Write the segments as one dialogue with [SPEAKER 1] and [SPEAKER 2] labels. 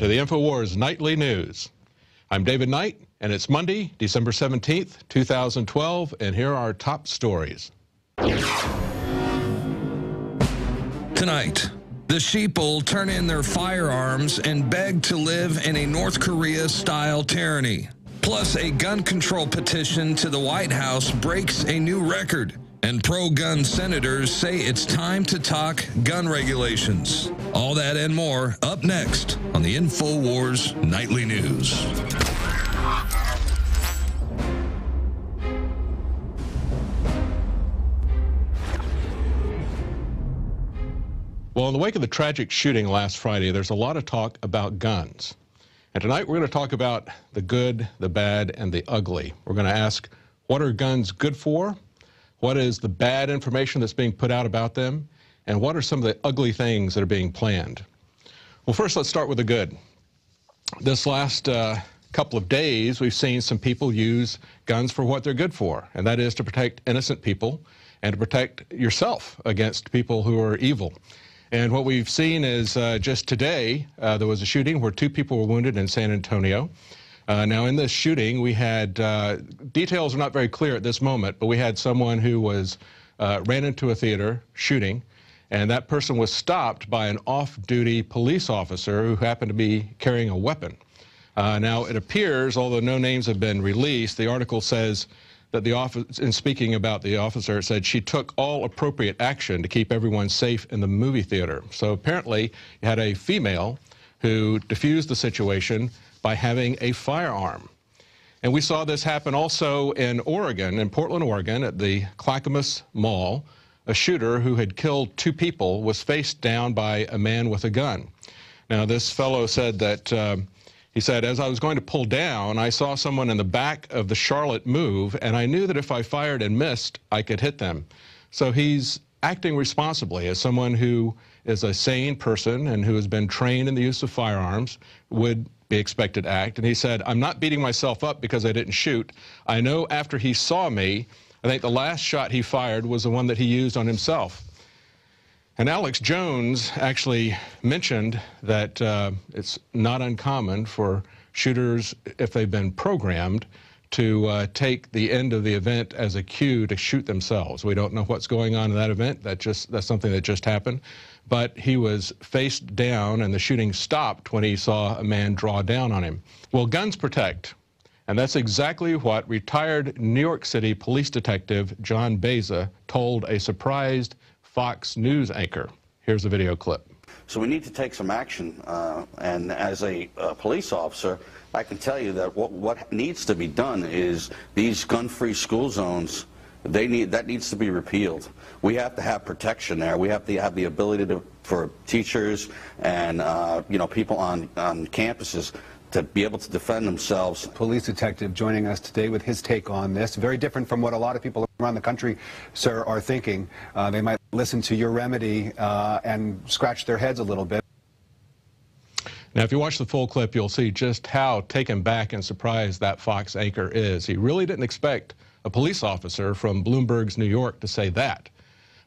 [SPEAKER 1] to the Infowars Nightly News. I'm David Knight, and it's Monday, December 17th, 2012, and here are our top stories.
[SPEAKER 2] Tonight, the sheeple turn in their firearms and beg to live in a North Korea-style tyranny. Plus, a gun control petition to the White House breaks a new record. And pro-gun senators say it's time to talk gun regulations. All that and more up next on the Infowars Nightly News.
[SPEAKER 1] Well, in the wake of the tragic shooting last Friday, there's a lot of talk about guns. And tonight we're going to talk about the good, the bad, and the ugly. We're going to ask, what are guns good for? What is the bad information that's being put out about them? And what are some of the ugly things that are being planned? Well, first, let's start with the good. This last couple of days, we've seen some people use guns for what they're good for, and that is to protect innocent people and to protect yourself against people who are evil. And what we've seen is just today, there was a shooting where 2 people were wounded in San Antonio. Now, in this shooting, we had, details are not very clear at this moment, but we had someone who was, ran into a theater shooting, and that person was stopped by an off-duty police officer who happened to be carrying a weapon. Now, it appears, although no names have been released, the article says that the officer, in speaking about the officer, it said she took all appropriate action to keep everyone safe in the movie theater. So apparently, you had a female who diffused the situation by having a firearm. And we saw this happen also in Oregon, in Portland, Oregon, at the Clackamas Mall. A shooter who had killed 2 people was faced down by a man with a gun. Now, this fellow said that, he said, as I was going to pull down, I saw someone in the back of the Charlotte move, and I knew that if I fired and missed, I could hit them. So he's acting responsibly as someone who is a sane person and who has been trained in the use of firearms would be expected to act. And he said, I'm not beating myself up because I didn't shoot. I know after he saw me, I think the last shot he fired was the one that he used on himself. And Alex Jones actually mentioned that it's not uncommon for shooters, if they've been programmed, to take the end of the event as a cue to shoot themselves. We don't know what's going on in that event. That's something that just happened. But he was face down, and the shooting stopped when he saw a man draw down on him. Well, guns protect, and that's exactly what retired New York City police detective John Beza told a surprised Fox News anchor. Here's a video clip.
[SPEAKER 3] So we need to take some action, and as a police officer, I can tell you that what needs to be done is these gun-free school zones, that needs to be repealed. We have to have protection there. We have to have the ability for teachers and people on campuses to be able to defend themselves.
[SPEAKER 4] Police detective joining us today with his take on this. Very different from what a lot of people around the country, sir, are thinking. They might listen to your remedy and scratch their heads a little bit.
[SPEAKER 1] Now, if you watch the full clip, you'll see just how taken back and surprised that Fox anchor is. He really didn't expect a police officer from Bloomberg's New York to say that.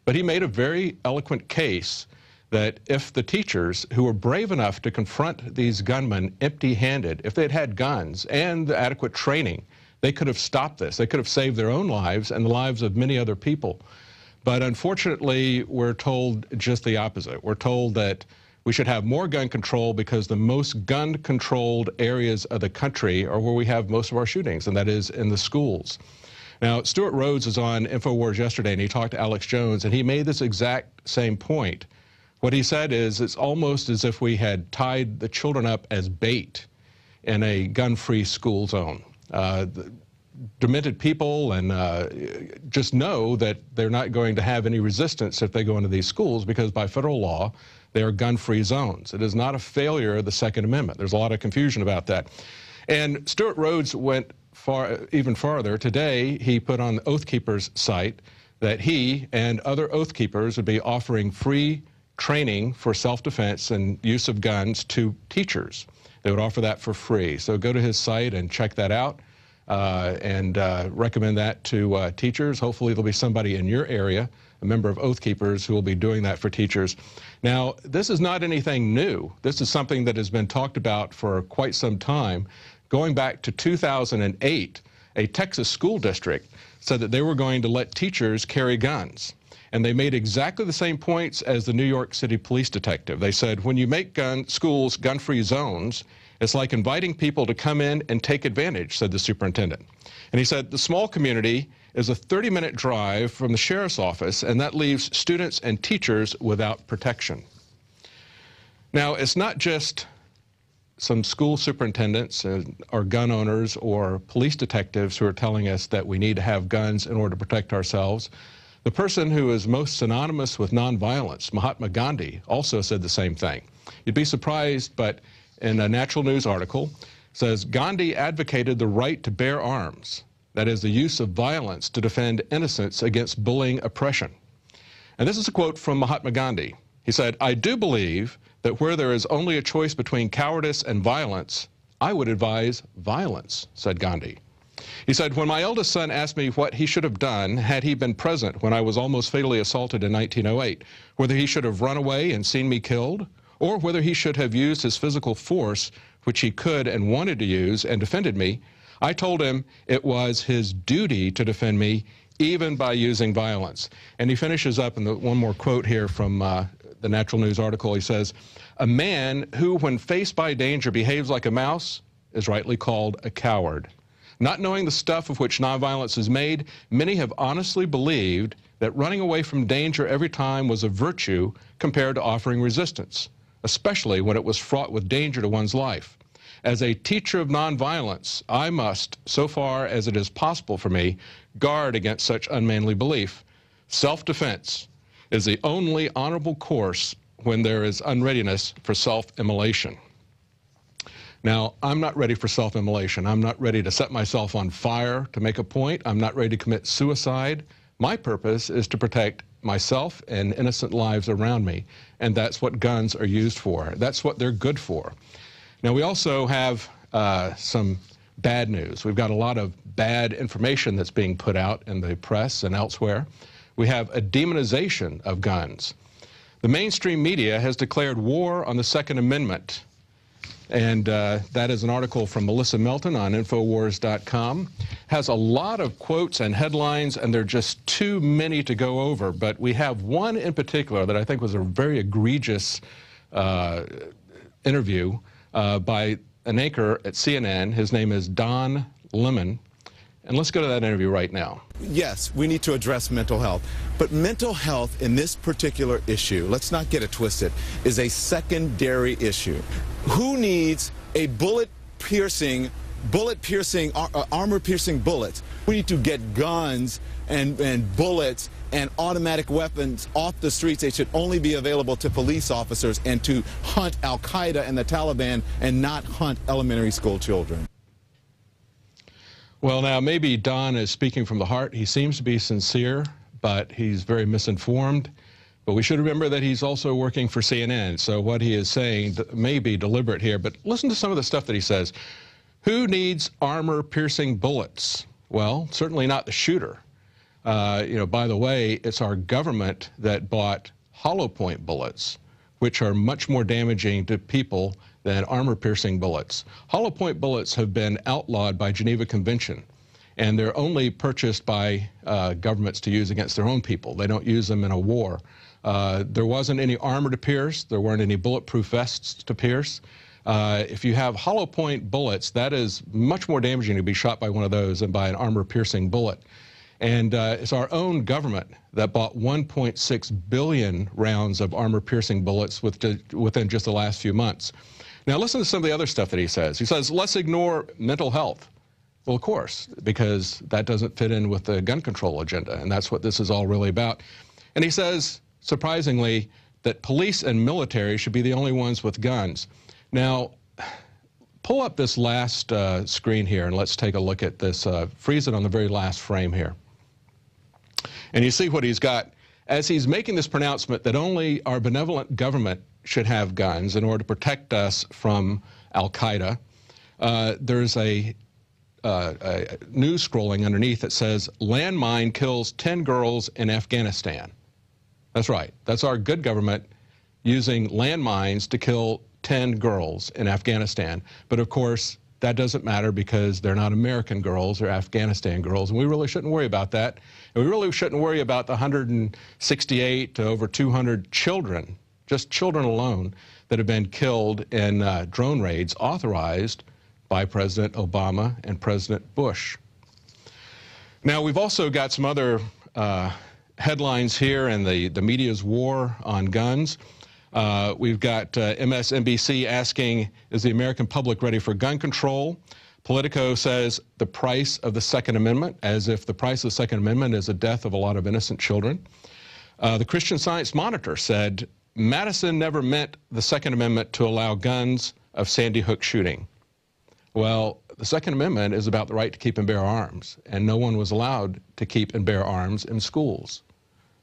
[SPEAKER 1] But he made a very eloquent case that if the teachers who were brave enough to confront these gunmen empty-handed, if they'd had guns and the adequate training, they could have stopped this. They could have saved their own lives and the lives of many other people. But unfortunately, we're told just the opposite. We're told that we should have more gun control because the most gun-controlled areas of the country are where we have most of our shootings, and that is in the schools. Now, Stuart Rhodes was on Infowars yesterday, and he talked to Alex Jones, and he made this exact same point. What he said is it's almost as if we had tied the children up as bait in a gun-free school zone. Demented people and just know that they're not going to have any resistance if they go into these schools because by federal law, they are gun-free zones. It is not a failure of the Second Amendment. There's a lot of confusion about that. And Stuart Rhodes went even farther. Today, he put on the Oath Keepers site that he and other Oath Keepers would be offering free training for self-defense and use of guns to teachers. They would offer that for free. So go to his site and check that out. and recommend that to teachers. Hopefully there'll be somebody in your area, a member of Oath Keepers, who will be doing that for teachers. Now, this is not anything new. This is something that has been talked about for quite some time. Going back to 2008, a Texas school district said that they were going to let teachers carry guns. And they made exactly the same points as the New York City police detective. They said, when you make schools gun-free zones, it's like inviting people to come in and take advantage, said the superintendent. And he said the small community is a 30-minute drive from the sheriff's office, and that leaves students and teachers without protection. Now, it's not just some school superintendents or gun owners or police detectives who are telling us that we need to have guns in order to protect ourselves. The person who is most synonymous with nonviolence, Mahatma Gandhi, also said the same thing. You'd be surprised, but in a Natural News article, says Gandhi advocated the right to bear arms, that is, the use of violence to defend innocence against bullying oppression. And this is a quote from Mahatma Gandhi. He said, "I do believe that where there is only a choice between cowardice and violence, I would advise violence," said Gandhi. He said, "When my eldest son asked me what he should have done had he been present when I was almost fatally assaulted in 1908, whether he should have run away and seen me killed, or whether he should have used his physical force, which he could and wanted to use, and defended me, I told him it was his duty to defend me, even by using violence." And he finishes up in one more quote here from the Natural News article. He says, "A man who, when faced by danger, behaves like a mouse is rightly called a coward. Not knowing the stuff of which nonviolence is made, many have honestly believed that running away from danger every time was a virtue compared to offering resistance, especially when it was fraught with danger to one's life. As a teacher of nonviolence, I must, so far as it is possible for me, guard against such unmanly belief. Self-defense is the only honorable course when there is unreadiness for self-immolation." Now, I'm not ready for self-immolation. I'm not ready to set myself on fire to make a point. I'm not ready to commit suicide. My purpose is to protect myself and innocent lives around me, and that's what guns are used for. That's what they're good for. Now, we also have some bad news. We've got a lot of bad information that's being put out in the press and elsewhere. We have a demonization of guns. The mainstream media has declared war on the Second Amendment. And that is an article from Melissa Melton on Infowars.com. Has a lot of quotes and headlines, and they're just too many to go over. But we have one in particular that I think was a very egregious interview by an anchor at CNN. His name is Don Lemon. And let's go to that interview right now.
[SPEAKER 5] Yes, we need to address mental health. But mental health in this particular issue, let's not get it twisted, is a secondary issue. Who needs a armor-piercing bullets? We need to get guns and bullets and automatic weapons off the streets. They should only be available to police officers and to hunt Al-Qaeda and the Taliban and not hunt elementary school children.
[SPEAKER 1] Well, now, maybe Don is speaking from the heart. He seems to be sincere, but he's very misinformed. But we should remember that he's also working for CNN, so what he is saying may be deliberate here. But listen to some of the stuff that he says. Who needs armor-piercing bullets? Well, certainly not the shooter. By the way, it's our government that bought hollow point bullets, which are much more damaging to people than armor-piercing bullets. Hollow point bullets have been outlawed by Geneva Convention, and they're only purchased by governments to use against their own people. They don't use them in a war. There wasn't any armor to pierce. There weren't any bulletproof vests to pierce. If you have hollow point bullets, that is much more damaging to be shot by one of those than by an armor-piercing bullet. And it's our own government that bought 1.6 billion rounds of armor-piercing bullets within just the last few months. Now, listen to some of the other stuff that he says. He says, let's ignore mental health. Well, of course, because that doesn't fit in with the gun control agenda, and that's what this is all really about. And he says, surprisingly, that police and military should be the only ones with guns. Now, pull up this last screen here, and let's take a look at this. Freeze it on the very last frame here. And you see what he's got. As he's making this pronouncement that only our benevolent government should have guns in order to protect us from Al-Qaeda, there's a news scrolling underneath that says, landmine kills 10 girls in Afghanistan. That's right. That's our good government using landmines to kill 10 girls in Afghanistan. But of course, that doesn't matter because they're not American girls, they're Afghanistan girls, and we really shouldn't worry about that. And we really shouldn't worry about the 168 to over 200 children, just children alone, that have been killed in drone raids authorized by President Obama and President Bush. Now, we've also got some other headlines here in the media's war on guns. We've got MSNBC asking, is the American public ready for gun control? Politico says the price of the Second Amendment, as if the price of the Second Amendment is the death of a lot of innocent children. The Christian Science Monitor said Madison never meant the Second Amendment to allow guns of Sandy Hook shooting. Well, the Second Amendment is about the right to keep and bear arms, and no one was allowed to keep and bear arms in schools.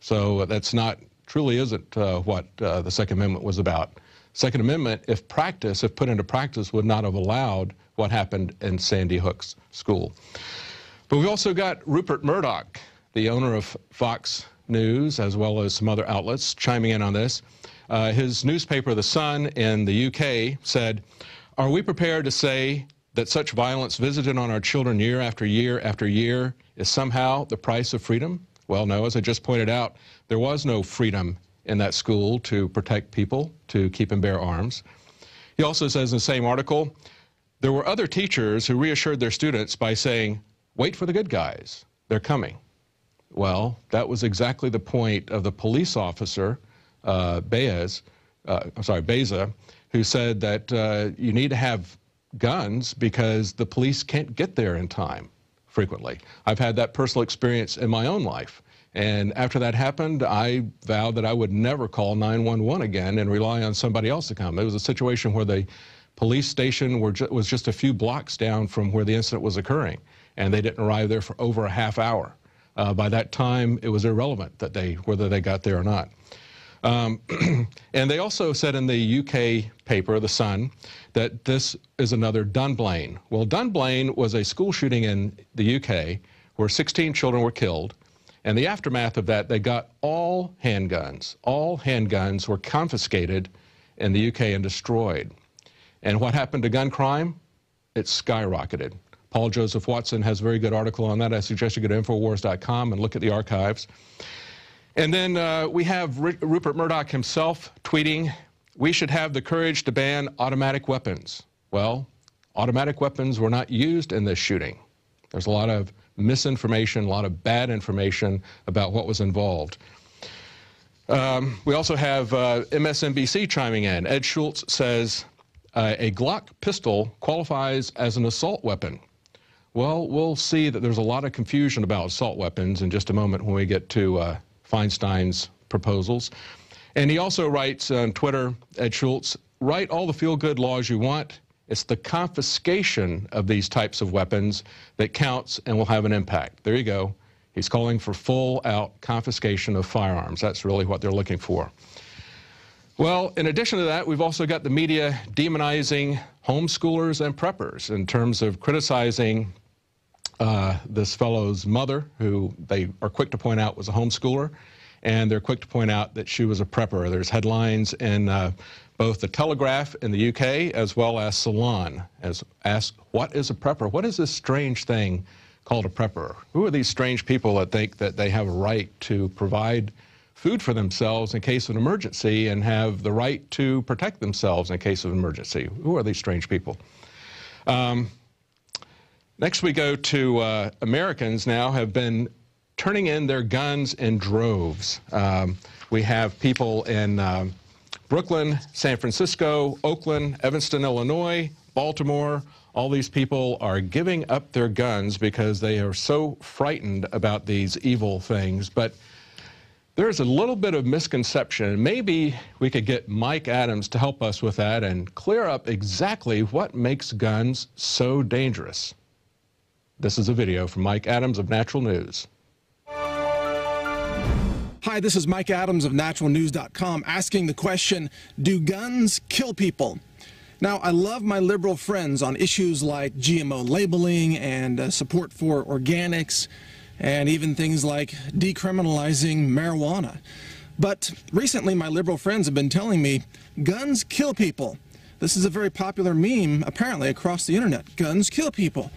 [SPEAKER 1] So that's not, truly isn't what the Second Amendment was about. Second Amendment, if put into practice, would not have allowed what happened in Sandy Hook's school. But we've also got Rupert Murdoch, the owner of Fox News, as well as some other outlets, chiming in on this. His newspaper, The Sun, in the UK, said, are we prepared to say that such violence visited on our children year after year after year is somehow the price of freedom? Well, no, as I just pointed out, there was no freedom in that school to protect people, to keep and bear arms. He also says in the same article, there were other teachers who reassured their students by saying, wait for the good guys, they're coming. Well, that was exactly the point of the police officer, Beza, who said that you need to have guns because the police can't get there in time frequently. I've had that personal experience in my own life. And after that happened, I vowed that I would never call 911 again and rely on somebody else to come. It was a situation where the police station was just a few blocks down from where the incident was occurring, and they didn't arrive there for over a half hour. By that time, it was irrelevant that whether they got there or not. And they also said in the UK paper, The Sun, that this is another Dunblane. Well, Dunblane was a school shooting in the UK where 16 children were killed. And the aftermath of that, they got all handguns. All handguns were confiscated in the UK and destroyed. And what happened to gun crime? It skyrocketed. Paul Joseph Watson has a very good article on that. I suggest you go to Infowars.com and look at the archives. And then we have Rupert Murdoch himself tweeting, we should have the courage to ban automatic weapons. Well, automatic weapons were not used in this shooting. There's a lot of misinformation, a lot of bad information about what was involved. We also have MSNBC chiming in. Ed Schultz says, a Glock pistol qualifies as an assault weapon. Well, we'll see that there's a lot of confusion about assault weapons in just a moment when we get to Feinstein's proposals. And he also writes on Twitter, Ed Schultz, write all the feel-good laws you want. It's the confiscation of these types of weapons that counts and will have an impact. There you go. He's calling for full-out confiscation of firearms. That's really what they're looking for. Well, in addition to that, we've also got the media demonizing homeschoolers and preppers in terms of criticizing this fellow's mother, who they are quick to point out was a homeschooler, and they're quick to point out that she was a prepper. There's headlines in both the Telegraph in the UK as well as Salon as asked, what is a prepper? What is this strange thing called a prepper? Who are these strange people that think that they have a right to provide food for themselves in case of an emergency and have the right to protect themselves in case of an emergency? Who are these strange people? Next we go to Americans now have been turning in their guns in droves. We have people in Brooklyn, San Francisco, Oakland, Evanston, Illinois, Baltimore. All these people are giving up their guns because they are so frightened about these evil things. But there's a little bit of misconception. Maybe we could get Mike Adams to help us with that and clear up exactly what makes guns so dangerous. This is a video from Mike Adams of Natural News.
[SPEAKER 6] Hi, this is Mike Adams of naturalnews.com asking the question, do guns kill people? Now, I love my liberal friends on issues like GMO labeling and support for organics and even things like decriminalizing marijuana. But recently, my liberal friends have been telling me guns kill people. This is a very popular meme, apparently, across the internet. Guns kill people.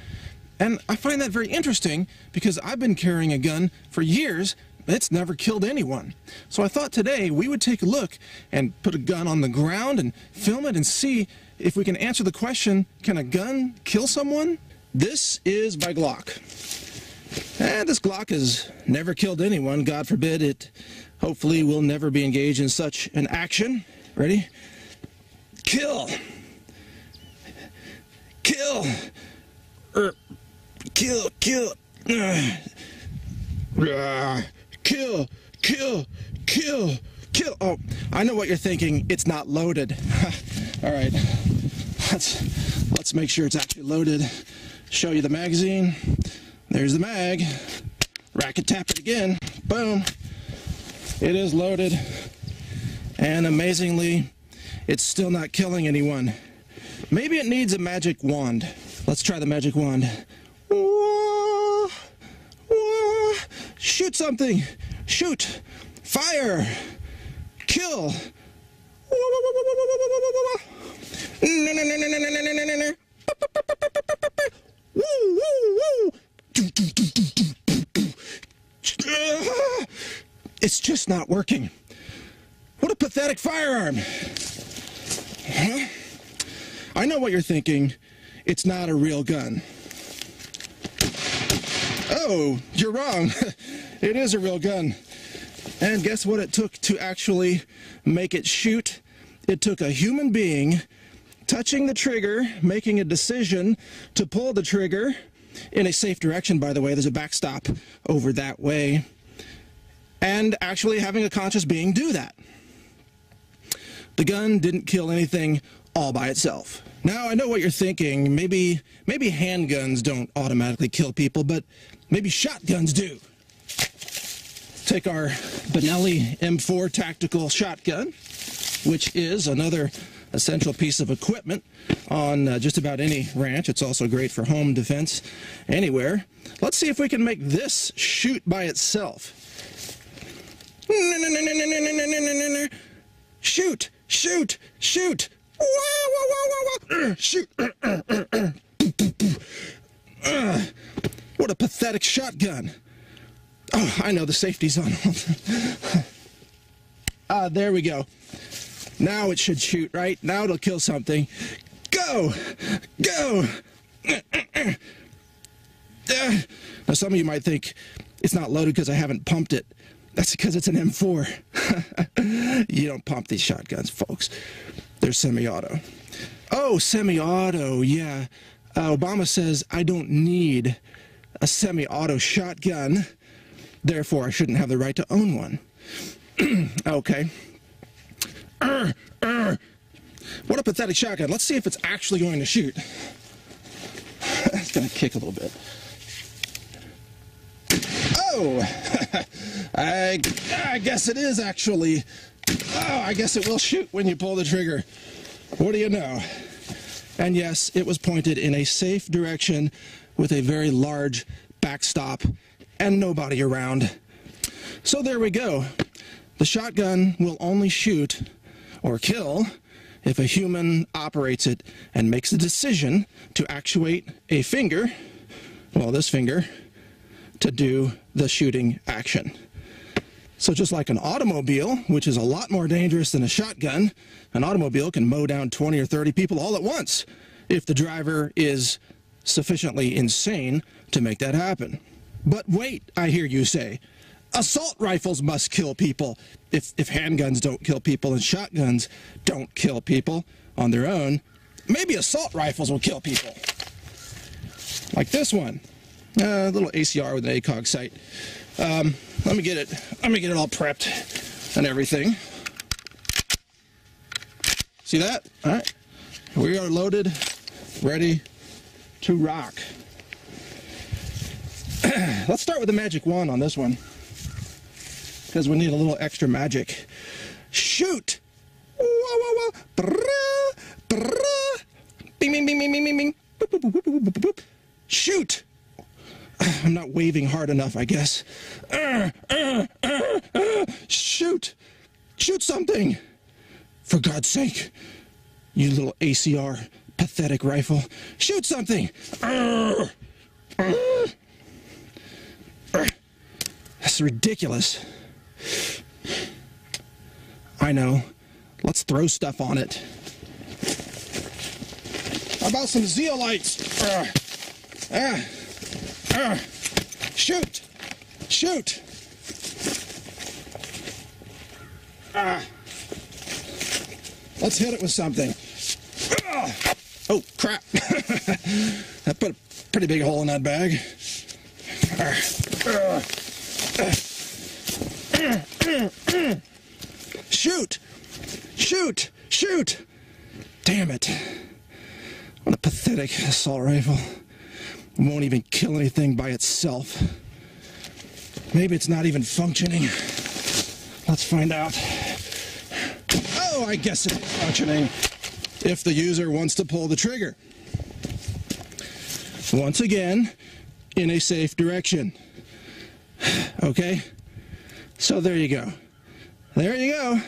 [SPEAKER 6] And I find that very interesting because I've been carrying a gun for years. It's never killed anyone. So I thought today we would take a look and put a gun on the ground and film it and see if we can answer the question, can a gun kill someone? This is my Glock. And this Glock has never killed anyone. God forbid it. Hopefully will never be engaged in such an action. Ready? Kill. Kill. Kill. Kill. Kill. Kill. Kill. Kill. Oh, I know what you're thinking. It's not loaded. All right. Let's make sure it's actually loaded. Show you the magazine. There's the mag. Racket tap it again. Boom. It is loaded. And amazingly, it's still not killing anyone. Maybe it needs a magic wand. Let's try the magic wand. Shoot something. Shoot. Fire. Kill. It's just not working. What a pathetic firearm. Huh? I know what you're thinking. It's not a real gun. Oh, you're wrong. It is a real gun. And guess what it took to actually make it shoot? It took a human being touching the trigger, making a decision to pull the trigger in a safe direction, by the way. There's a backstop over that way. And actually having a conscious being do that. The gun didn't kill anything all by itself. Now, I know what you're thinking. Maybe handguns don't automatically kill people, but maybe shotguns do. Take our Benelli M4 tactical shotgun, which is another essential piece of equipment on just about any ranch. It's also great for home defense anywhere. Let's see if we can make this shoot by itself. Shoot! Shoot! Shoot! Shoot! What a pathetic shotgun. Oh, I know, the safety's on. There we go. Now it should shoot, right? Now it'll kill something. Go! Go! Now some of you might think it's not loaded because I haven't pumped it. That's because it's an M4. You don't pump these shotguns, folks. They're semi-auto. Oh, semi-auto, yeah. Obama says I don't need a semi-auto shotgun. Therefore, I shouldn't have the right to own one. Okay. What a pathetic shotgun. Let's see if it's actually going to shoot. It's going to kick a little bit. Oh! I guess it is actually. Oh, I guess it will shoot when you pull the trigger. What do you know? And yes, it was pointed in a safe direction with a very large backstop and nobody around. So there we go. The shotgun will only shoot or kill if a human operates it and makes the decision to actuate a finger, well, this finger, to do the shooting action. So just like an automobile, which is a lot more dangerous than a shotgun, an automobile can mow down 20 or 30 people all at once if the driver is sufficiently insane to make that happen. But wait, I hear you say, assault rifles must kill people. If handguns don't kill people and shotguns don't kill people on their own, maybe assault rifles will kill people. Like this one. A little ACR with an ACOG sight. Let me get it all prepped and everything. See that? All right. We are loaded, ready to rock. Let's start with the magic wand on this one, because we need a little extra magic. Shoot! Wah, wah, wah. Brrrah, brrrah. ming. Boop, boop, boop, boop, boop, boop, boop. Shoot! I'm not waving hard enough, I guess. Shoot! Shoot something! For God's sake, you little ACR pathetic rifle. Shoot something! That's ridiculous. I know. Let's throw stuff on it. How about some zeolites? Shoot! Shoot! Let's hit it with something. Oh, crap. That put a pretty big hole in that bag. Shoot! Shoot! Shoot! Damn it. What a pathetic assault rifle. It won't even kill anything by itself. Maybe it's not even functioning. Let's find out. Oh, I guess it's functioning. If the user wants to pull the trigger. Once again, in a safe direction. Okay? So there you go. There you go.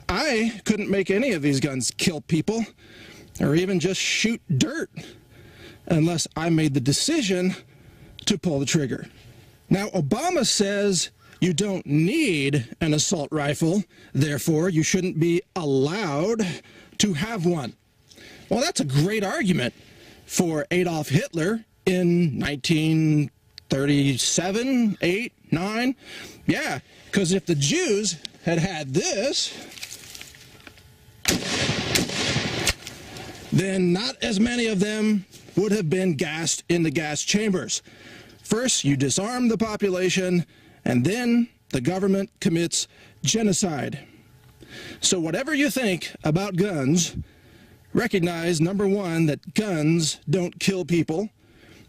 [SPEAKER 6] I couldn't make any of these guns kill people or even just shoot dirt unless I made the decision to pull the trigger. Now, Obama says you don't need an assault rifle, therefore you shouldn't be allowed to have one. Well, that's a great argument for Adolf Hitler in 1937, 8, 9. Yeah, because if the Jews had had this, then not as many of them would have been gassed in the gas chambers. First, you disarm the population, and then the government commits genocide. So whatever you think about guns, recognize, number one, that guns don't kill people,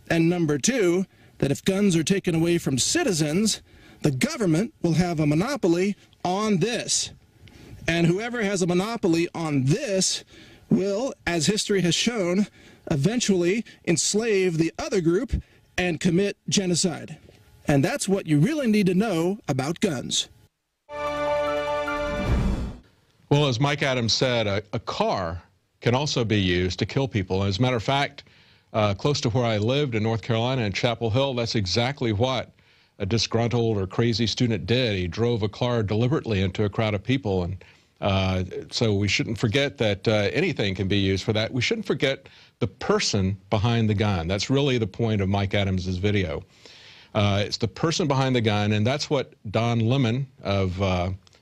[SPEAKER 6] and number two, that if guns are taken away from citizens, the government will have a monopoly on this. And whoever has a monopoly on this will, as history has shown, eventually enslave the other group and commit genocide. And that's what you really need to know about guns.
[SPEAKER 1] Well, as Mike Adams said, a car can also be used to kill people. As a matter of fact, close to where I lived in North Carolina in Chapel Hill, that's exactly what a disgruntled or crazy student did. He drove a car deliberately into a crowd of people. And so we shouldn't forget that anything can be used for that. We shouldn't forget the person behind the gun. That's really the point of Mike Adams's video. It's the person behind the gun, and that's what Don Lemon of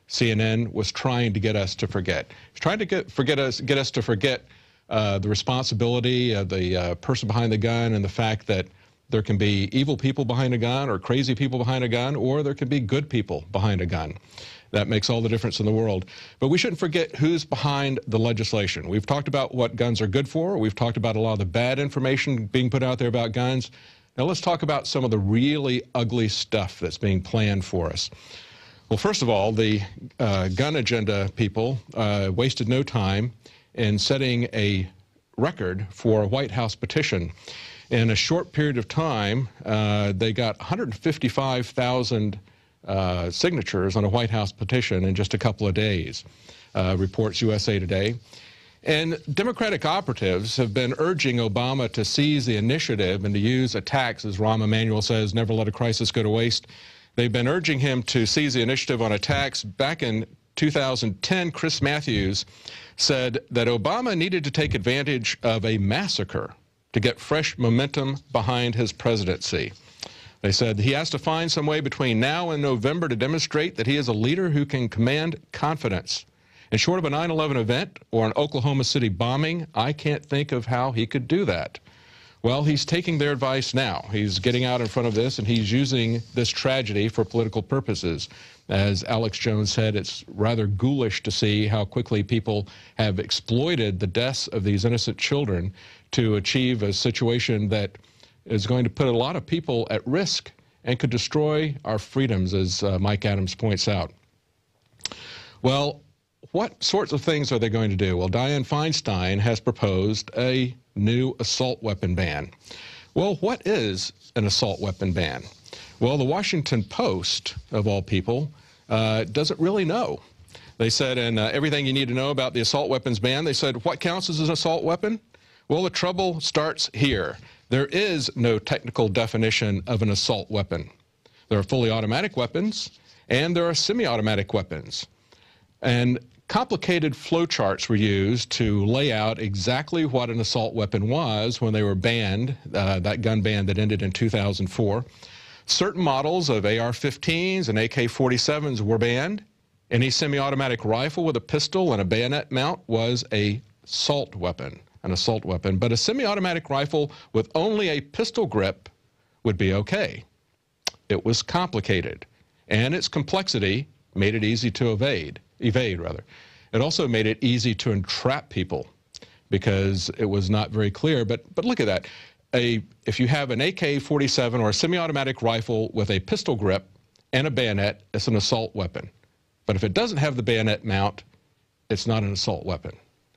[SPEAKER 1] CNN was trying to get us to forget. He's trying to get us to forget the responsibility of the person behind the gun and the fact that there can be evil people behind a gun or crazy people behind a gun, or there can be good people behind a gun. That makes all the difference in the world. But we shouldn't forget who's behind the legislation. We've talked about what guns are good for. We've talked about a lot of the bad information being put out there about guns. Now let's talk about some of the really ugly stuff that's being planned for us. Well, first of all, the gun agenda people wasted no time in setting a record for a White House petition. In a short period of time, they got 155,000 signatures on a White House petition in just a couple of days, reports USA Today. And Democratic operatives have been urging Obama to seize the initiative and to use attacks, as Rahm Emanuel says, never let a crisis go to waste. They've been urging him to seize the initiative on attacks. Back in 2010, Chris Matthews said that Obama needed to take advantage of a massacre to get fresh momentum behind his presidency. They said he has to find some way between now and November to demonstrate that he is a leader who can command confidence. And short of a 9/11 event or an Oklahoma City bombing, I can't think of how he could do that. Well, he's taking their advice now. He's getting out in front of this, and he's using this tragedy for political purposes. As Alex Jones said, it's rather ghoulish to see how quickly people have exploited the deaths of these innocent children to achieve a situation that is going to put a lot of people at risk and could destroy our freedoms, as Mike Adams points out. Well, what sorts of things are they going to do? Well, Dianne Feinstein has proposed a new assault weapon ban. Well, what is an assault weapon ban? Well, the Washington Post, of all people, doesn't really know. They said in everything you need to know about the assault weapons ban, they said, what counts as an assault weapon? Well, the trouble starts here. There is no technical definition of an assault weapon. There are fully automatic weapons, and there are semi-automatic weapons. And complicated flowcharts were used to lay out exactly what an assault weapon was when they were banned, that gun ban that ended in 2004. Certain models of AR-15s and AK-47s were banned. Any semi-automatic rifle with a pistol and a bayonet mount was an assault weapon. But a semi-automatic rifle with only a pistol grip would be okay. It was complicated, and its complexity made it easy to evade. It also made it easy to entrap people because it was not very clear. But look at that. If you have an AK-47 or a semi-automatic rifle with a pistol grip and a bayonet, it's an assault weapon. But if it doesn't have the bayonet mount, it's not an assault weapon.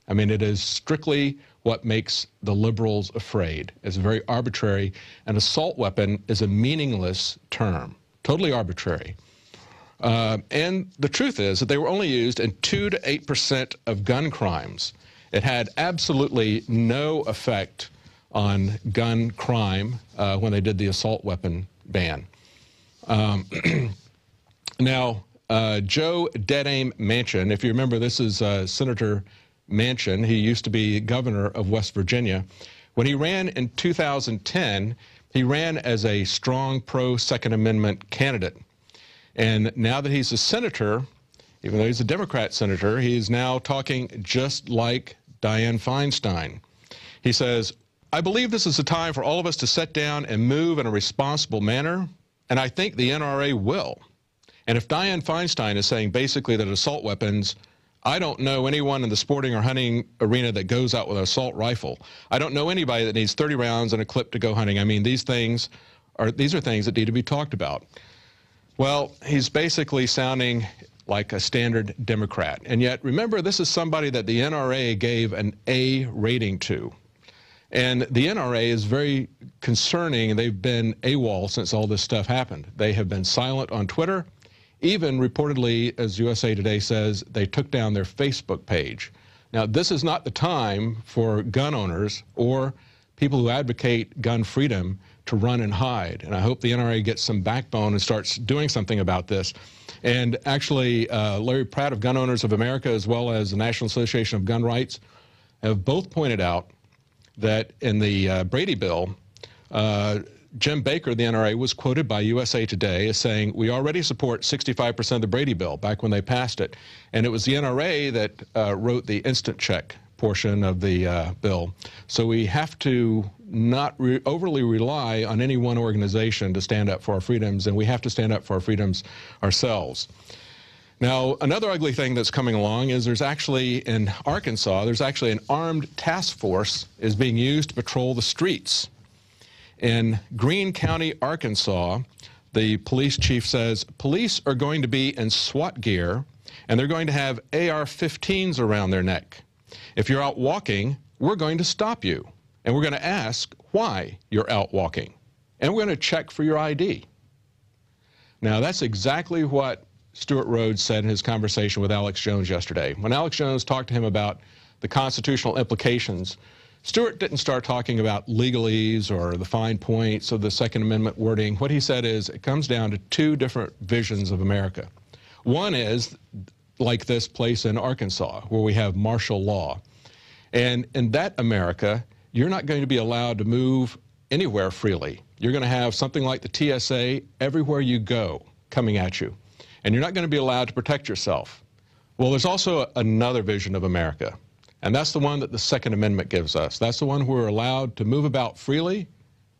[SPEAKER 1] I mean, it is strictly what makes the liberals afraid. It's very arbitrary. An assault weapon is a meaningless term, totally arbitrary. And the truth is that they were only used in 2 to 8% of gun crimes. It had absolutely no effect on gun crime when they did the assault weapon ban. Now, Joe Dead Aim Manchin, if you remember, this is Senator Manchin. He used to be governor of West Virginia. When he ran in 2010, he ran as a strong pro-Second Amendment candidate. And now that he's a senator, even though he's a Democrat senator, he's now talking just like Dianne Feinstein. He says, I believe this is a time for all of us to sit down and move in a responsible manner, and I think the NRA will. And if Dianne Feinstein is saying basically that assault weapons, I don't know anyone in the sporting or hunting arena that goes out with an assault rifle. I don't know anybody that needs 30 rounds and a clip to go hunting. I mean, these are things that need to be talked about. Well, he's basically sounding like a standard Democrat. And yet, remember, this is somebody that the NRA gave an A rating to. And the NRA is very concerning. They've been AWOL since all this stuff happened. They have been silent on Twitter. Even reportedly, as USA Today says, they took down their Facebook page. Now, this is not the time for gun owners or people who advocate gun freedom to run and hide. And I hope the NRA gets some backbone and starts doing something about this. And actually, Larry Pratt of Gun Owners of America, as well as the National Association of Gun Rights, have both pointed out that in the Brady bill, Jim Baker, the NRA, was quoted by USA Today as saying, we already support 65% of the Brady bill back when they passed it. And it was the NRA that wrote the instant check portion of the bill. So we have to not overly rely on any one organization to stand up for our freedoms, and we have to stand up for our freedoms ourselves. Now, another ugly thing that's coming along is there's actually, in Arkansas, there's actually an armed task force is being used to patrol the streets. In Greene County, Arkansas, the police chief says, police are going to be in SWAT gear, and they're going to have AR-15s around their neck. If you're out walking, we're going to stop you, and we're going to ask why you're out walking, and we're going to check for your ID. Now, that's exactly what Stuart Rhodes said in his conversation with Alex Jones yesterday. When Alex Jones talked to him about the constitutional implications, Stuart didn't start talking about legalese or the fine points of the Second Amendment wording. What he said is it comes down to two different visions of America. One is like this place in Arkansas where we have martial law. And in that America, you're not going to be allowed to move anywhere freely. You're going to have something like the TSA everywhere you go coming at you. And you're not going to be allowed to protect yourself. Well, there's also another vision of America. And that's the one that the Second Amendment gives us. That's the one where we're allowed to move about freely,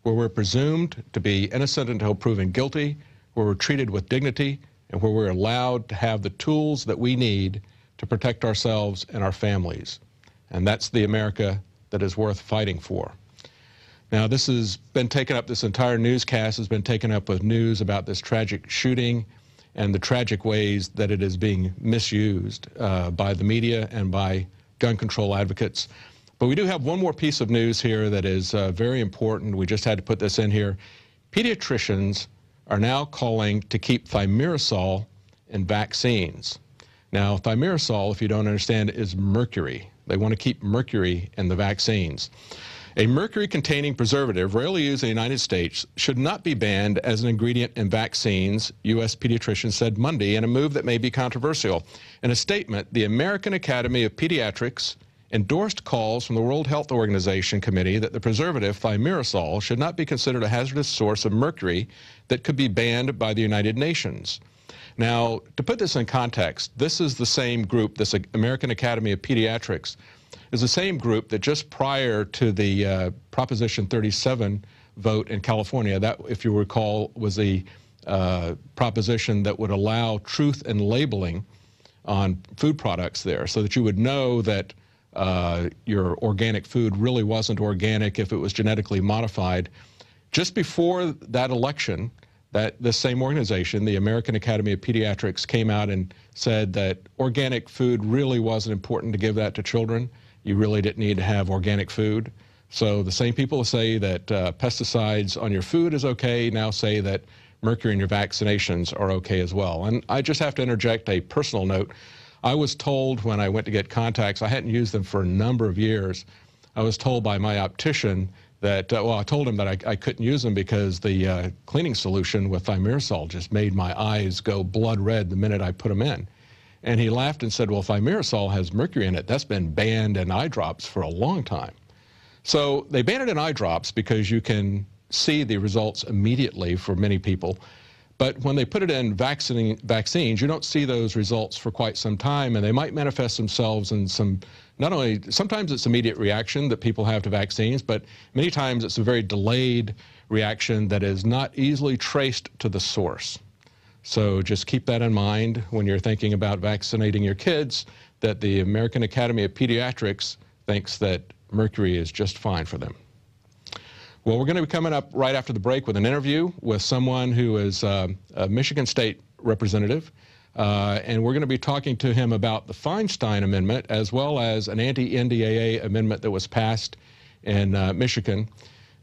[SPEAKER 1] where we're presumed to be innocent until proven guilty, where we're treated with dignity, and where we're allowed to have the tools that we need to protect ourselves and our families. And that's the America that is worth fighting for. Now, this has been taken up, this entire newscast has been taken up with news about this tragic shooting and the tragic ways that it is being misused by the media and by gun control advocates. But we do have one more piece of news here that is very important. We just had to put this in here. Pediatricians are now calling to keep thimerosal in vaccines. Now, thimerosal, if you don't understand, is mercury. They want to keep mercury in the vaccines. A mercury-containing preservative, rarely used in the United States, should not be banned as an ingredient in vaccines, U.S. pediatricians said Monday, in a move that may be controversial. In a statement, the American Academy of Pediatrics endorsed calls from the World Health Organization committee that the preservative thimerosal should not be considered a hazardous source of mercury that could be banned by the United Nations. Now, to put this in context, this is the same group, this American Academy of Pediatrics, is the same group that just prior to the Proposition 37 vote in California, that, if you recall, was a proposition that would allow truth in labeling on food products there, so that you would know that your organic food really wasn't organic if it was genetically modified. Just before that election, this same organization, the American Academy of Pediatrics, came out and said that organic food really wasn't important to give that to children. You really didn't need to have organic food. So the same people who say that pesticides on your food is okay now say that mercury in your vaccinations are okay as well. And I just have to interject a personal note. I was told when I went to get contacts, I hadn't used them for a number of years, I was told by my optician that, well, I told him that I couldn't use them because the cleaning solution with thimerosal just made my eyes go blood red the minute I put them in. And he laughed and said, well, thimerosal has mercury in it. That's been banned in eye drops for a long time. So they banned it in eye drops because you can see the results immediately for many people. But when they put it in vaccines, you don't see those results for quite some time, and they might manifest themselves in some, not only, sometimes it's immediate reaction that people have to vaccines, but many times it's a very delayed reaction that is not easily traced to the source. So just keep that in mind when you're thinking about vaccinating your kids, that the American Academy of Pediatrics thinks that mercury is just fine for them. Well, we're going to be coming up right after the break with an interview with someone who is a Michigan State representative, and we're going to be talking to him about the Feinstein Amendment as well as an anti-NDAA amendment that was passed in Michigan.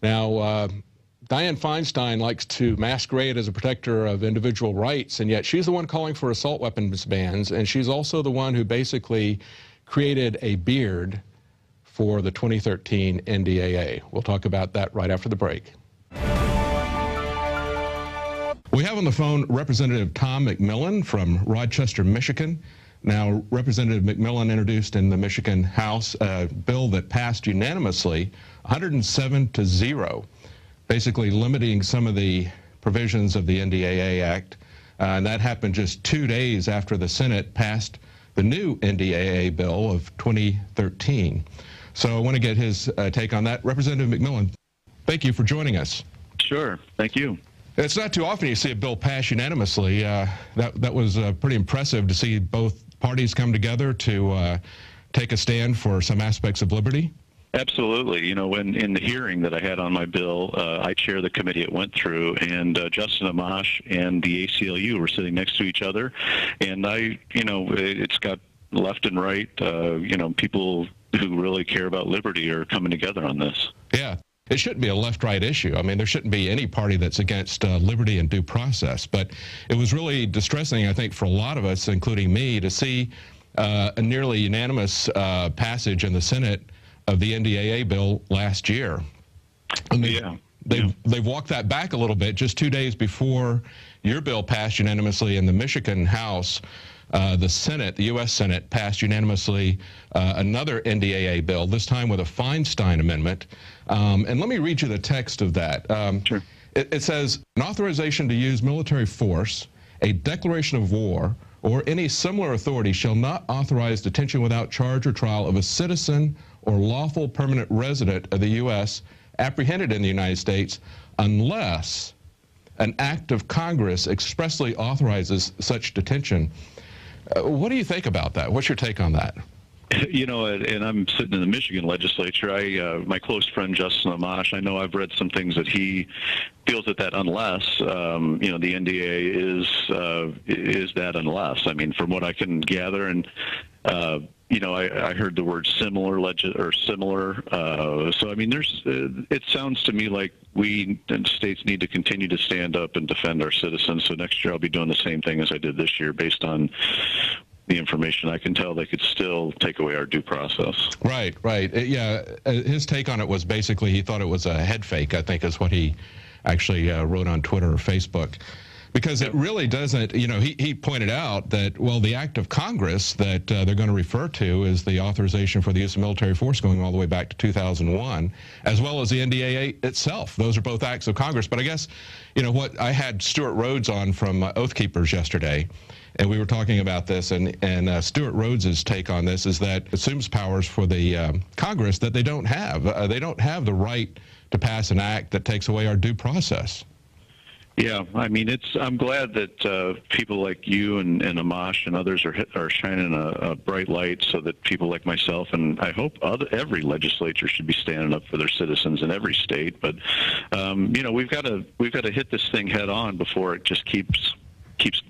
[SPEAKER 1] Now, Dianne Feinstein likes to masquerade as a protector of individual rights, and yet she's the one calling for assault weapons bans, and she's also the one who basically created a beard for the 2013 NDAA. We'll talk about that right after the break. We have on the phone Representative Tom Mcmillan from Rochester, Michigan. Now, Representative Mcmillan introduced in the Michigan House a bill that passed unanimously, 107-0, basically limiting some of the provisions of the NDAA Act. And that happened just 2 days after the Senate passed the new NDAA bill of 2013. So I want to get his take on that. Representative Mcmillan, thank you for joining us.
[SPEAKER 7] Sure. Thank you.
[SPEAKER 1] It's not too often you see a bill pass unanimously. That was pretty impressive to see both parties come together to take a stand for some aspects of liberty.
[SPEAKER 7] Absolutely. You know, when in the hearing that I had on my bill, I chair the committee it went through, and Justin Amash and the ACLU were sitting next to each other, and it's got left and right, people who really care about liberty are coming together on this.
[SPEAKER 1] Yeah. It shouldn't be a left-right issue. I mean, there shouldn't be any party that's against liberty and due process. But it was really distressing, I think, for a lot of us, including me, to see a nearly unanimous passage in the Senate of the NDAA bill last year. I mean, they've walked that back a little bit. Just 2 days before your bill passed unanimously in the Michigan House, the Senate, the U.S. Senate, passed unanimously another NDAA bill, this time with a Feinstein Amendment. And let me read you the text of that.
[SPEAKER 7] Sure.
[SPEAKER 1] It says, an authorization to use military force, a declaration of war, or any similar authority shall not authorize detention without charge or trial of a citizen or lawful permanent resident of the U.S. apprehended in the United States unless an act of Congress expressly authorizes such detention. What do you think about that? What's your take on that?
[SPEAKER 7] You know, and I'm sitting in the Michigan legislature. My close friend Justin Amash, I know I've read some things that he feels that unless, you know, the NDAA is that unless. I mean, from what I can gather, and you know, I heard the word similar, similar. So I mean, it sounds to me like we and states need to continue to stand up and defend our citizens. So next year I'll be doing the same thing as I did this year, based on the information I can tell. They could still take away our due process. Right, right. Yeah, his take on it was basically he thought it was a head fake, I think is what he actually wrote on Twitter or Facebook. Because it really doesn't, you know, he pointed out that, well, the act of Congress that they're going to refer to is the authorization for the use of military force going all the way back to 2001, as well as the NDAA itself. Those are both acts of Congress. But I guess, you know, what I had Stuart Rhodes on from Oath Keepers yesterday, and we were talking about this, and Stuart Rhodes's take on this is that it assumes powers for the Congress that they don't have. They don't have the right to pass an act that takes away our due process. Yeah, I mean, I'm glad that people like you and Amash and others are shining a bright light, so that people like myself, and I hope every legislature should be standing up for their citizens in every state. But you know, we've got to hit this thing head on before it just keeps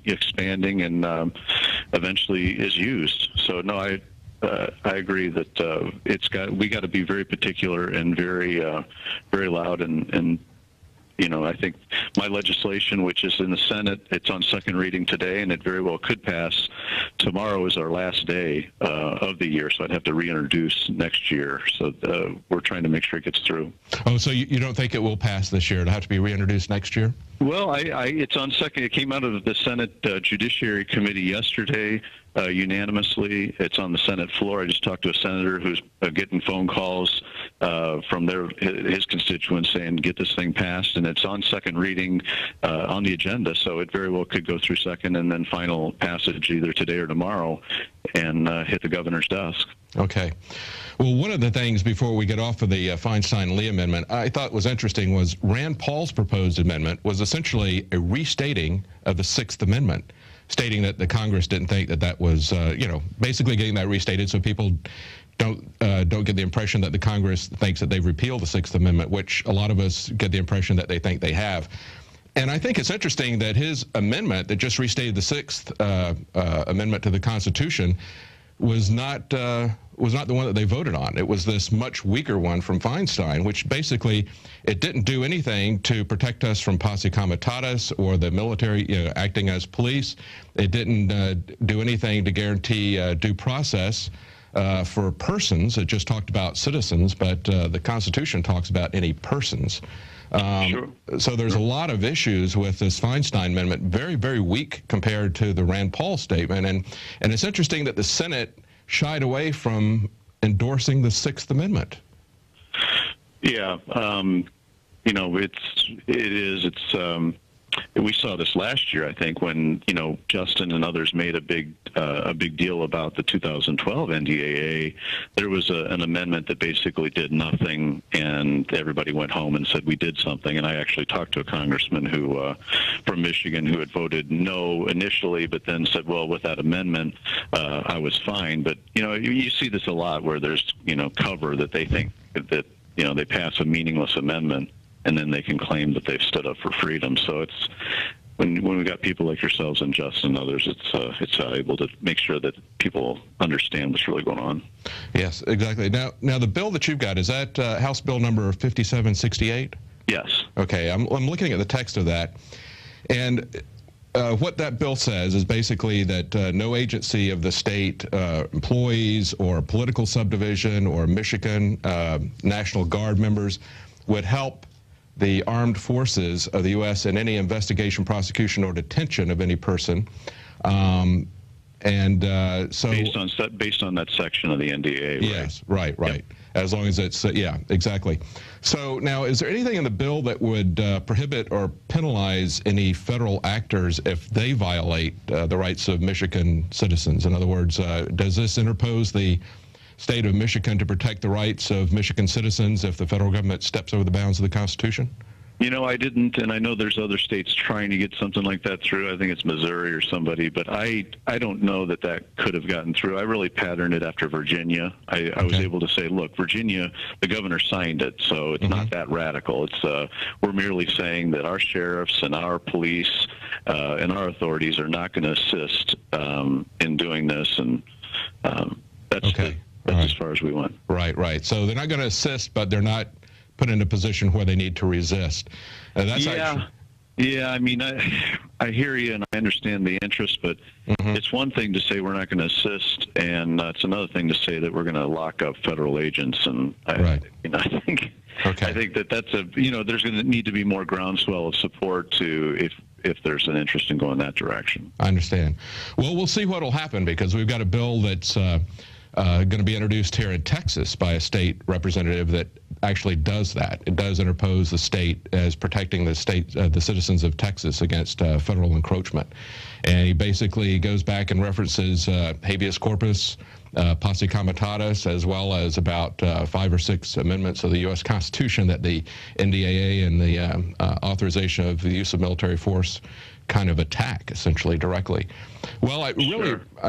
[SPEAKER 7] expanding and eventually is used. So no, I agree that we got to be very particular and very loud and you know, I think my legislation, which is in the Senate, it's on second reading today, and it very well could pass. Tomorrow is our last day of the year, so I'd have to reintroduce next year. So we're trying to make sure it gets through. Oh, so you don't think it will pass this year? It'll have to be reintroduced next year? Well, it's on second. It came out of the Senate Judiciary Committee yesterday. Unanimously. It's on the Senate floor. I just talked to a senator who's getting phone calls from his constituents saying, get this thing passed, and it's on second reading on the agenda, so it very well could go through second and then final passage either today or tomorrow and hit the governor's desk. Okay. Well, one of the things before we get off of the Feinstein-Lee Amendment I thought was interesting was Rand Paul's proposed amendment was essentially a restating of the Sixth Amendment, stating that the Congress didn't think that was, you know, basically getting that restated so people don't get the impression that the Congress thinks that they've repealed the Sixth Amendment, which a lot of us get the impression that they think they have. And I think it's interesting that his amendment that just restated the Sixth Amendment to the Constitution was not the one that they voted on. It was this much weaker one from Feinstein, which basically it didn't do anything to protect us from posse comitatus or the military, you know, acting as police. It didn't do anything to guarantee due process for persons. It just talked about citizens, but the Constitution talks about any persons. Sure. So there's a lot of issues with this Feinstein Amendment, very, very weak compared to the Rand Paul statement. And it's interesting that the Senate shied away from endorsing the Sixth Amendment. Yeah, you know, we saw this last year, I think, when, you know, Justin and others made a big deal about the 2012 NDAA. There was an amendment that basically did nothing, and everybody went home and said we did something. And I actually talked to a congressman from Michigan who had voted no initially, but then said, well, with that amendment, I was fine. But, you know, you see this a lot where there's, you know, cover that they think that, you know, they pass a meaningless amendment, and then they can claim that they've stood up for freedom. So it's when we got people like yourselves and Justin and others, it's able to make sure that people understand what's really going on. Yes, exactly. Now the bill that you've got, is that House Bill number 5768? Yes. Okay, I'm looking at the text of that, and what that bill says is basically that no agency of the state, employees or political subdivision or Michigan National Guard members would help the armed forces of the U.S. in any investigation, prosecution, or detention of any person. So based on that section of the NDAA, right? Yes, right. Yep. As long as it's yeah, exactly. So now, is there anything in the bill that would prohibit or penalize any federal actors if they violate the rights of Michigan citizens? In other words, does this interpose the state of Michigan to protect the rights of Michigan citizens if the federal government steps over the bounds of the Constitution? You know, I didn't, and I know there's other states trying to get something like that through. I think it's Missouri or somebody, but I don't know that that could have gotten through. I really patterned it after Virginia. I was able to say, look, Virginia, the governor signed it, so it's not that radical. It's we're merely saying that our sheriffs and our police and our authorities are not going to assist in doing this, and that's as far as we went.
[SPEAKER 1] Right. So they're not going to assist, but they're not put in a position where they need to resist. That's
[SPEAKER 7] Yeah, I mean, I hear you and I understand the interest, but it's one thing to say we're not going to assist, and it's another thing to say that we're going to lock up federal agents. And I think that's there's going to need to be more groundswell of support if there's an interest in going that direction.
[SPEAKER 1] I understand. Well, we'll see what will happen, because we've got a bill that's going to be introduced here in Texas by a state representative that actually does that. It does interpose the state as protecting the state, the citizens of Texas against federal encroachment. And he basically goes back and references habeas corpus, posse comitatus, as well as about 5 or 6 amendments of the U.S. Constitution that the NDAA and the authorization of the use of military force kind of attack, essentially, directly. Well, I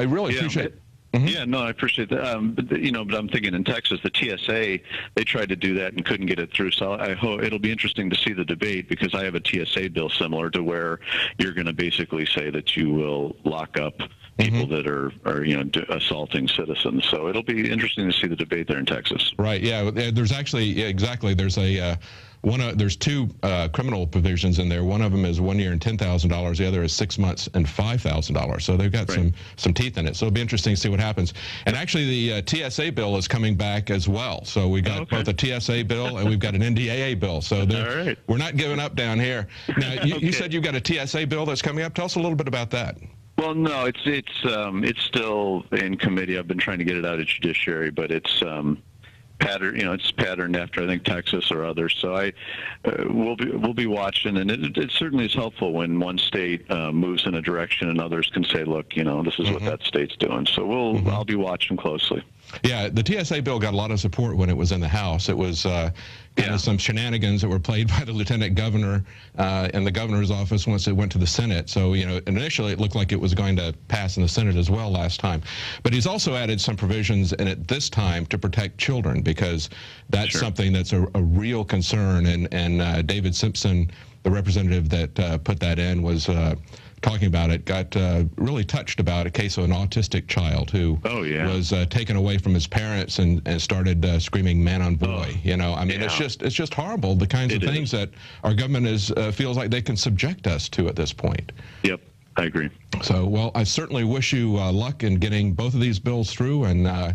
[SPEAKER 1] really appreciate it.
[SPEAKER 7] Yeah, no, I appreciate that. But I'm thinking in Texas, the TSA, they tried to do that and couldn't get it through. So I hope it'll be interesting to see the debate, because I have a TSA bill similar to where you're going to basically say that you will lock up people that are assaulting citizens. So it'll be interesting to see the debate there in Texas.
[SPEAKER 1] Right. Yeah. There's actually exactly. There's a there's 2 criminal provisions in there. One of them is 1 year and $10,000. The other is 6 months and $5,000. So they've got some teeth in it. So it'll be interesting to see what happens. And actually, the TSA bill is coming back as well. So we got both a TSA bill and we've got an NDAA bill. So we're not giving up down here. Now, you said you've got a TSA bill that's coming up. Tell us a little bit about that.
[SPEAKER 7] Well, no, it's still in committee. I've been trying to get it out of judiciary, but it's it's patterned after, I think, Texas or others. So we'll be watching, and it certainly is helpful when one state moves in a direction and others can say, look, this is what that state's doing. So I'll be watching closely.
[SPEAKER 1] Yeah, the TSA bill got a lot of support when it was in the House. It was kind of some shenanigans that were played by the lieutenant governor in the governor's office once it went to the Senate. So, initially it looked like it was going to pass in the Senate as well last time. But he's also added some provisions in it this time to protect children, because that's something that's a real concern. And David Simpson, the representative that put that in, was talking about it, got really touched about a case of an autistic child who was taken away from his parents and started screaming "man on boy." I mean, it's just horrible, the kinds of things that our government feels like they can subject us to at this point.
[SPEAKER 7] Yep, I agree.
[SPEAKER 1] So, well, I certainly wish you luck in getting both of these bills through and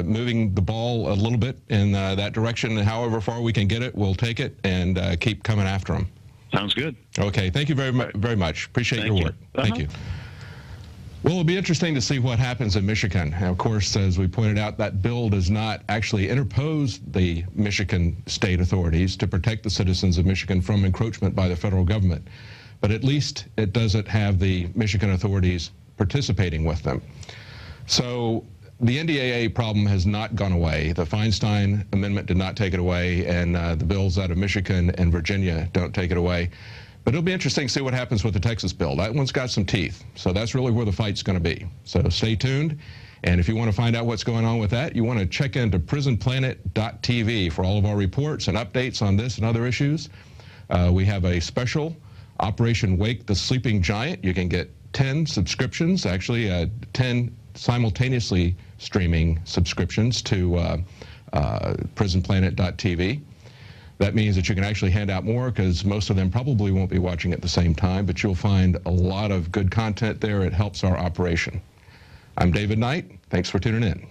[SPEAKER 1] moving the ball a little bit in that direction. However far we can get it, we'll take it and keep coming after them.
[SPEAKER 7] Sounds good.
[SPEAKER 1] Okay, thank you very much. Appreciate your work. Thank you. Well, it'll be interesting to see what happens in Michigan. And of course, as we pointed out, that bill does not actually interpose the Michigan state authorities to protect the citizens of Michigan from encroachment by the federal government. But at least it doesn't have the Michigan authorities participating with them. So the NDAA problem has not gone away. The Feinstein Amendment did not take it away, and the bills out of Michigan and Virginia don't take it away. But it'll be interesting to see what happens with the Texas bill. That one's got some teeth, so that's really where the fight's going to be. So stay tuned, and if you want to find out what's going on with that, you want to check into prisonplanet.tv for all of our reports and updates on this and other issues. We have a special Operation Wake the Sleeping Giant. You can get 10 subscriptions, actually 10 simultaneously streaming subscriptions to prisonplanet.tv. That means that you can actually hand out more, because most of them probably won't be watching at the same time, but you'll find a lot of good content there. It helps our operation. I'm David Knight. Thanks for tuning in.